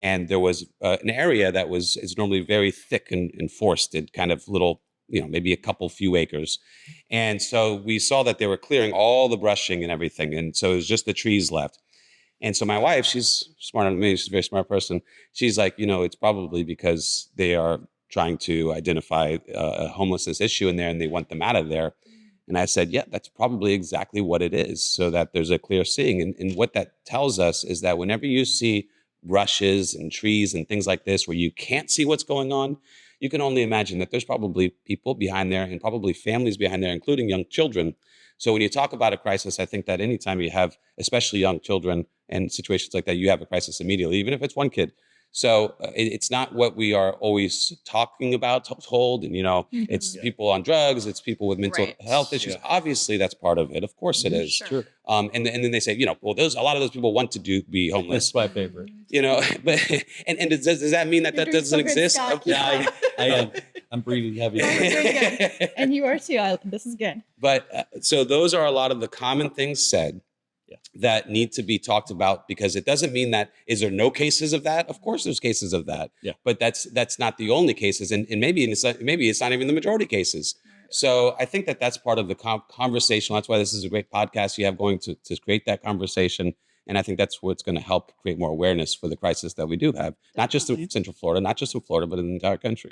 And there was an area that is normally very thick and forested, kind of little, maybe a couple few acres. And so we saw that they were clearing all the brushing and everything. And so it was just the trees left. And so my wife, she's smarter than me. She's a very smart person. She's like, it's probably because they are trying to identify a homelessness issue in there and they want them out of there. And I said, yeah, that's probably exactly what it is, so that there's a clear seeing. And what that tells us is that whenever you see brushes and trees and things like this where you can't see what's going on, you can only imagine that there's probably people behind there and probably families behind there, including young children. So when you talk about a crisis, I think that anytime you have, especially young children and situations like that, you have a crisis immediately, even if it's one kid. So it's not what we are always talking about, told. And, it's people on drugs, it's people with mental health issues. Yeah. Obviously, that's part of it. Of course it is. Sure. And then they say, well, a lot of those people want to be homeless. That's my favorite. But and does that mean that doesn't exist? Yeah, I'm breathing heavy. And you are too. This is good. But so those are a lot of the common things said that need to be talked about, because it doesn't mean that, is there no cases of that? Of course there's cases of that. Yeah. But that's not the only cases. And maybe it's not even the majority cases. So I think that's part of the conversation. That's why this is a great podcast you have going to create that conversation. And I think that's what's going to help create more awareness for the crisis that we do have, not just in Central Florida, not just in Florida, but in the entire country.